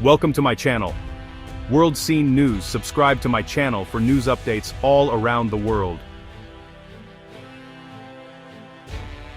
Welcome to my channel. World Scene News. Subscribe to my channel for news updates all around the world.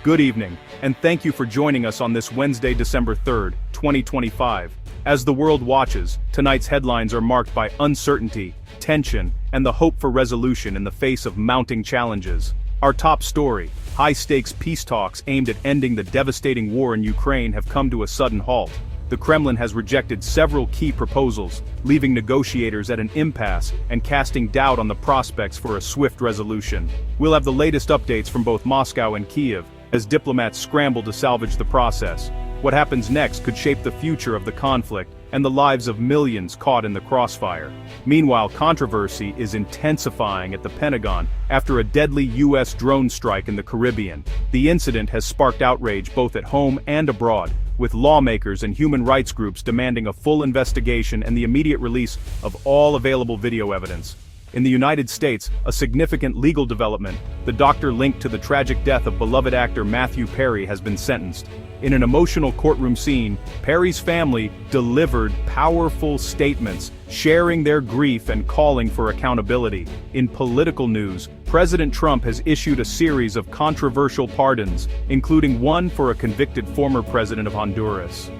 Good evening, and thank you for joining us on this Wednesday, December 3rd, 2025. As the world watches, tonight's headlines are marked by uncertainty, tension, and the hope for resolution in the face of mounting challenges. Our top story: high-stakes peace talks aimed at ending the devastating war in Ukraine have come to a sudden halt. The Kremlin has rejected several key proposals, leaving negotiators at an impasse and casting doubt on the prospects for a swift resolution. We'll have the latest updates from both Moscow and Kiev, as diplomats scramble to salvage the process. What happens next could shape the future of the conflict and the lives of millions caught in the crossfire. Meanwhile, controversy is intensifying at the Pentagon after a deadly U.S. drone strike in the Caribbean. The incident has sparked outrage both at home and abroad, with lawmakers and human rights groups demanding a full investigation and the immediate release of all available video evidence. In the United States, a significant legal development: the doctor linked to the tragic death of beloved actor Matthew Perry has been sentenced. In an emotional courtroom scene, Perry's family delivered powerful statements, sharing their grief and calling for accountability. In political news, President Trump has issued a series of controversial pardons, including one for a convicted former president of Honduras.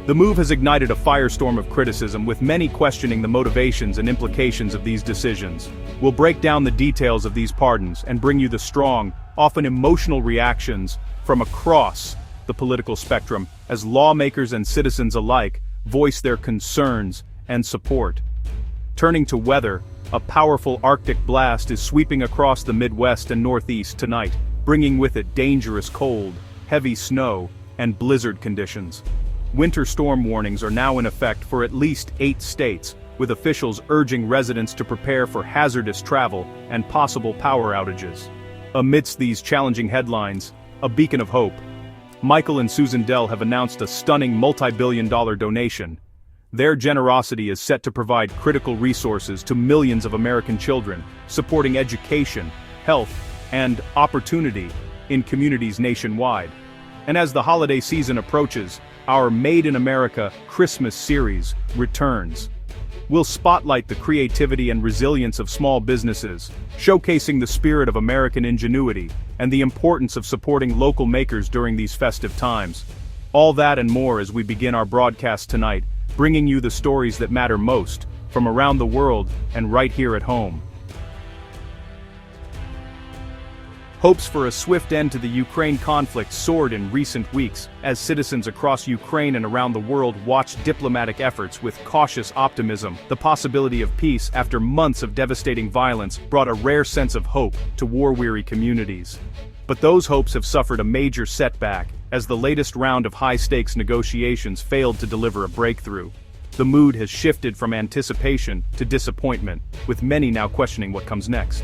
The move has ignited a firestorm of criticism, with many questioning the motivations and implications of these decisions. We'll break down the details of these pardons and bring you the strong, often emotional reactions from across the political spectrum, as lawmakers and citizens alike voice their concerns and support. Turning to weather, a powerful Arctic blast is sweeping across the Midwest and Northeast tonight, bringing with it dangerous cold, heavy snow, and blizzard conditions. Winter storm warnings are now in effect for at least 8 states, with officials urging residents to prepare for hazardous travel and possible power outages. Amidst these challenging headlines, a beacon of hope: Michael and Susan Dell have announced a stunning multi-billion-dollar donation. Their generosity is set to provide critical resources to millions of American children, supporting education, health, and opportunity in communities nationwide. And as the holiday season approaches, our Made in America Christmas series returns. We'll spotlight the creativity and resilience of small businesses, showcasing the spirit of American ingenuity and the importance of supporting local makers during these festive times. All that and more as we begin our broadcast tonight, bringing you the stories that matter most, from around the world and right here at home. Hopes for a swift end to the Ukraine conflict soared in recent weeks, as citizens across Ukraine and around the world watched diplomatic efforts with cautious optimism. The possibility of peace after months of devastating violence brought a rare sense of hope to war-weary communities. But those hopes have suffered a major setback, as the latest round of high-stakes negotiations failed to deliver a breakthrough. The mood has shifted from anticipation to disappointment, with many now questioning what comes next.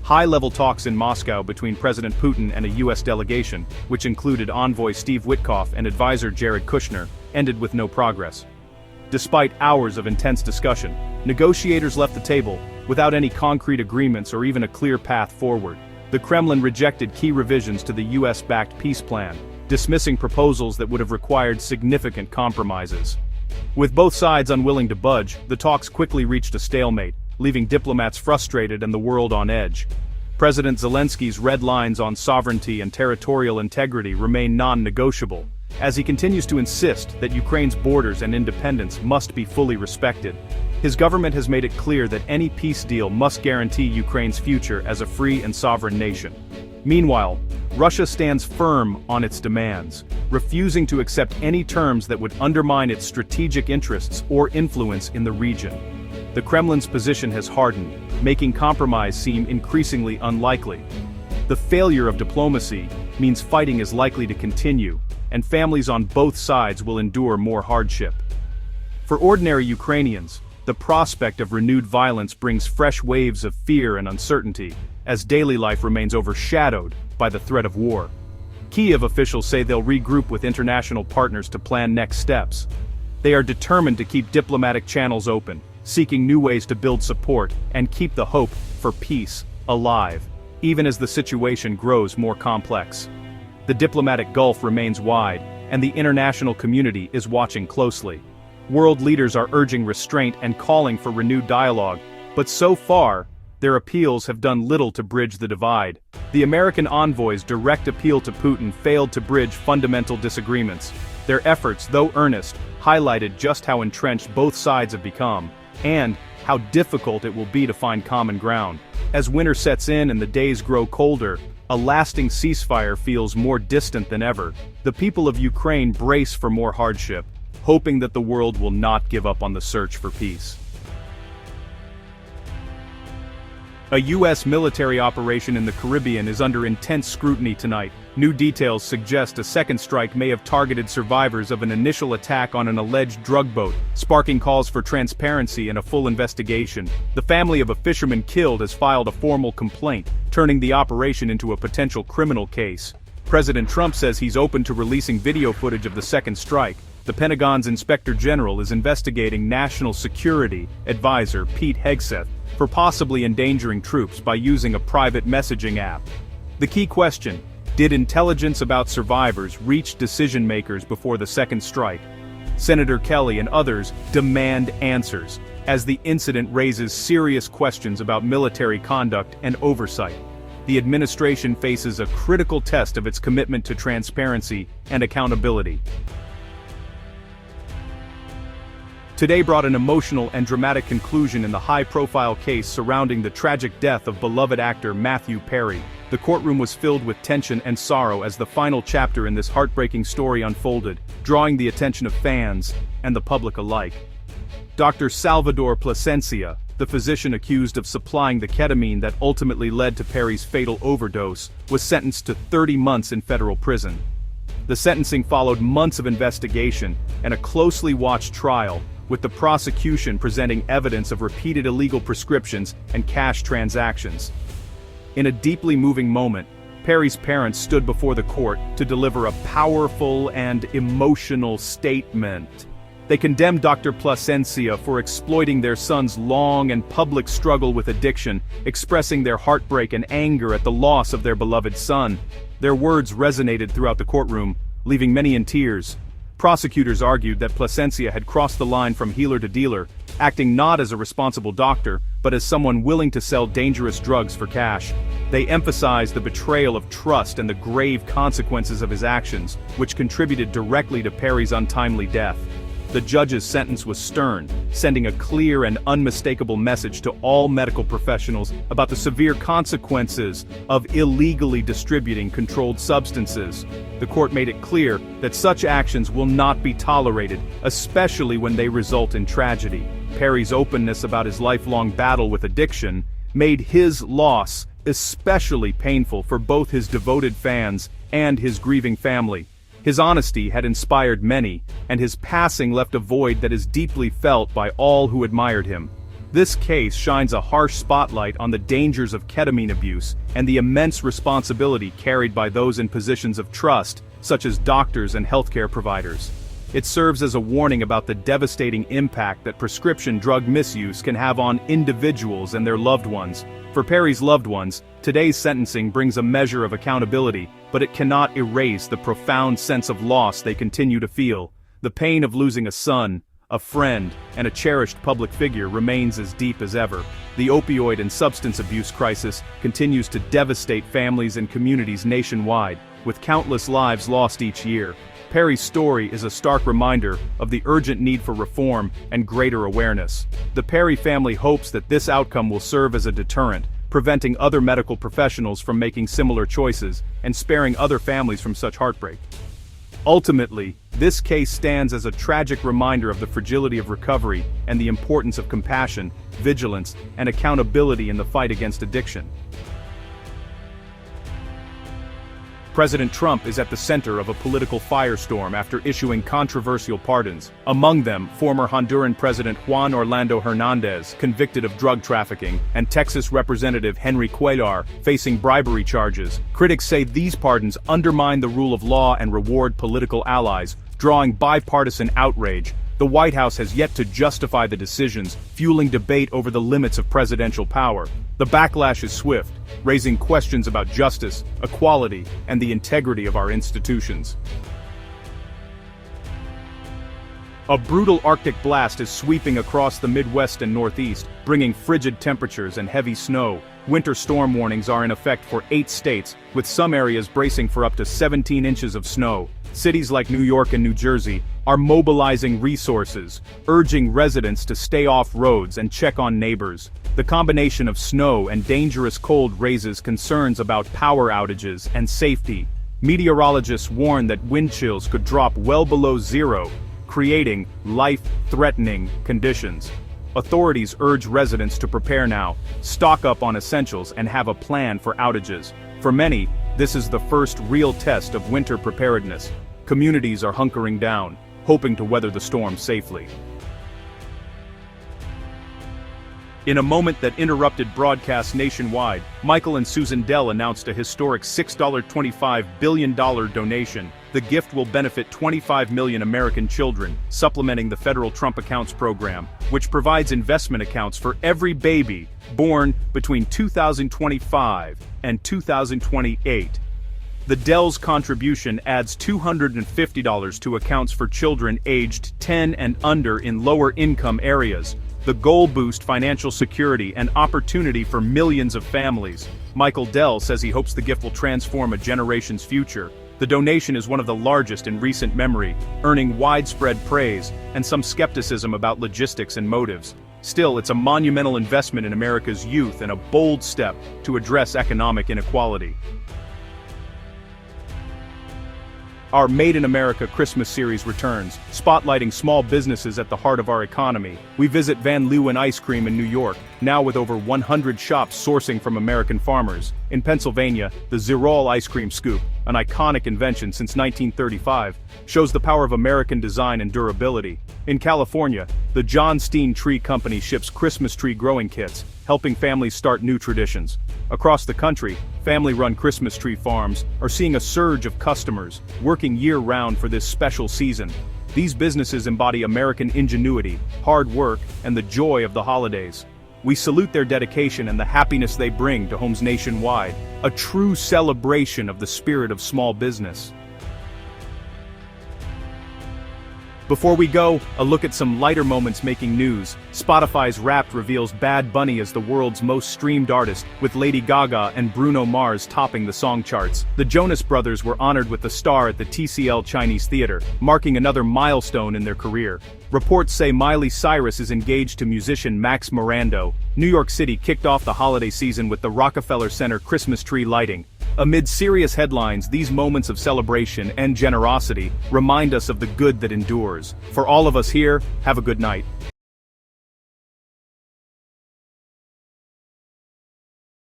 High-level talks in Moscow between President Putin and a U.S. delegation, which included envoy Steve Witkoff and advisor Jared Kushner, ended with no progress. Despite hours of intense discussion, negotiators left the table without any concrete agreements or even a clear path forward. The Kremlin rejected key revisions to the U.S.-backed peace plan, dismissing proposals that would have required significant compromises. With both sides unwilling to budge, the talks quickly reached a stalemate, leaving diplomats frustrated and the world on edge. President Zelensky's red lines on sovereignty and territorial integrity remain non-negotiable, as he continues to insist that Ukraine's borders and independence must be fully respected. His government has made it clear that any peace deal must guarantee Ukraine's future as a free and sovereign nation. Meanwhile, Russia stands firm on its demands, refusing to accept any terms that would undermine its strategic interests or influence in the region. The Kremlin's position has hardened, making compromise seem increasingly unlikely. The failure of diplomacy means fighting is likely to continue, and families on both sides will endure more hardship. For ordinary Ukrainians, the prospect of renewed violence brings fresh waves of fear and uncertainty, as daily life remains overshadowed by the threat of war. Kiev officials say they'll regroup with international partners to plan next steps. They are determined to keep diplomatic channels open, seeking new ways to build support and keep the hope for peace alive, even as the situation grows more complex. The diplomatic gulf remains wide, and the international community is watching closely. World leaders are urging restraint and calling for renewed dialogue, but so far, their appeals have done little to bridge the divide. The American envoy's direct appeal to Putin failed to bridge fundamental disagreements. Their efforts, though earnest, highlighted just how entrenched both sides have become, and how difficult it will be to find common ground. As winter sets in and the days grow colder, a lasting ceasefire feels more distant than ever. The people of Ukraine brace for more hardship, hoping that the world will not give up on the search for peace. A U.S. military operation in the Caribbean is under intense scrutiny tonight. New details suggest a second strike may have targeted survivors of an initial attack on an alleged drug boat, sparking calls for transparency and a full investigation. The family of a fisherman killed has filed a formal complaint, turning the operation into a potential criminal case. President Trump says he's open to releasing video footage of the second strike. The Pentagon's Inspector General is investigating National Security Advisor Pete Hegseth for possibly endangering troops by using a private messaging app. The key question: did intelligence about survivors reach decision-makers before the second strike? Senator Kelly and others demand answers, as the incident raises serious questions about military conduct and oversight. The administration faces a critical test of its commitment to transparency and accountability. Today brought an emotional and dramatic conclusion in the high-profile case surrounding the tragic death of beloved actor Matthew Perry. The courtroom was filled with tension and sorrow as the final chapter in this heartbreaking story unfolded, drawing the attention of fans and the public alike. Dr. Salvador Plasencia, the physician accused of supplying the ketamine that ultimately led to Perry's fatal overdose, was sentenced to 30 months in federal prison. The sentencing followed months of investigation and a closely watched trial, with the prosecution presenting evidence of repeated illegal prescriptions and cash transactions. In a deeply moving moment, Perry's parents stood before the court to deliver a powerful and emotional statement. They condemned Dr. Plasencia for exploiting their son's long and public struggle with addiction, expressing their heartbreak and anger at the loss of their beloved son. Their words resonated throughout the courtroom, leaving many in tears. Prosecutors argued that Plasencia had crossed the line from healer to dealer, acting not as a responsible doctor, but as someone willing to sell dangerous drugs for cash. They emphasized the betrayal of trust and the grave consequences of his actions, which contributed directly to Perry's untimely death. The judge's sentence was stern, sending a clear and unmistakable message to all medical professionals about the severe consequences of illegally distributing controlled substances. The court made it clear that such actions will not be tolerated, especially when they result in tragedy. Perry's openness about his lifelong battle with addiction made his loss especially painful for both his devoted fans and his grieving family. His honesty had inspired many, and his passing left a void that is deeply felt by all who admired him. This case shines a harsh spotlight on the dangers of ketamine abuse and the immense responsibility carried by those in positions of trust, such as doctors and healthcare providers. It serves as a warning about the devastating impact that prescription drug misuse can have on individuals and their loved ones. For Perry's loved ones, today's sentencing brings a measure of accountability, but it cannot erase the profound sense of loss they continue to feel. The pain of losing a son, a friend, and a cherished public figure remains as deep as ever. The opioid and substance abuse crisis continues to devastate families and communities nationwide, with countless lives lost each year. Perry's story is a stark reminder of the urgent need for reform and greater awareness. The Perry family hopes that this outcome will serve as a deterrent, preventing other medical professionals from making similar choices and sparing other families from such heartbreak. Ultimately, this case stands as a tragic reminder of the fragility of recovery and the importance of compassion, vigilance, and accountability in the fight against addiction. President Trump is at the center of a political firestorm after issuing controversial pardons. Among them, former Honduran President Juan Orlando Hernandez, convicted of drug trafficking, and Texas Representative Henry Cuellar, facing bribery charges. Critics say these pardons undermine the rule of law and reward political allies, drawing bipartisan outrage. The White House has yet to justify the decisions, fueling debate over the limits of presidential power. The backlash is swift, raising questions about justice, equality, and the integrity of our institutions. A brutal Arctic blast is sweeping across the Midwest and Northeast, bringing frigid temperatures and heavy snow. Winter storm warnings are in effect for 8 states, with some areas bracing for up to 17 inches of snow. Cities like New York and New Jersey are mobilizing resources, urging residents to stay off roads and check on neighbors. The combination of snow and dangerous cold raises concerns about power outages and safety. Meteorologists warn that wind chills could drop well below zero, creating life-threatening conditions. Authorities urge residents to prepare now, stock up on essentials and have a plan for outages. For many, this is the first real test of winter preparedness. Communities are hunkering down, hoping to weather the storm safely. In a moment that interrupted broadcasts nationwide, Michael and Susan Dell announced a historic $6.25 billion donation. The gift will benefit 25 million American children, supplementing the federal Trump Accounts program, which provides investment accounts for every baby born between 2025 and 2028. The Dell's contribution adds $250 to accounts for children aged 10 and under in lower-income areas. The goal boosts financial security and opportunity for millions of families. Michael Dell says he hopes the gift will transform a generation's future. The donation is one of the largest in recent memory, earning widespread praise and some skepticism about logistics and motives. Still, it's a monumental investment in America's youth and a bold step to address economic inequality. Our Made in America Christmas series returns, spotlighting small businesses at the heart of our economy. We visit Van Leeuwen Ice Cream in New York, now with over 100 shops sourcing from American farmers. In Pennsylvania, the Zerol ice cream scoop, an iconic invention since 1935, shows the power of American design and durability. In California, the John Steen Tree Company ships Christmas tree growing kits, helping families start new traditions. Across the country, family-run Christmas tree farms are seeing a surge of customers, working year-round for this special season. These businesses embody American ingenuity, hard work, and the joy of the holidays. We salute their dedication and the happiness they bring to homes nationwide, a true celebration of the spirit of small business. Before we go, a look at some lighter moments making news. Spotify's Wrapped reveals Bad Bunny as the world's most streamed artist, with Lady Gaga and Bruno Mars topping the song charts. The Jonas Brothers were honored with the star at the TCL Chinese Theater, marking another milestone in their career. Reports say Miley Cyrus is engaged to musician Max Mirando. New York City kicked off the holiday season with the Rockefeller Center Christmas tree lighting. Amid serious headlines, these moments of celebration and generosity remind us of the good that endures. For all of us here, have a good night.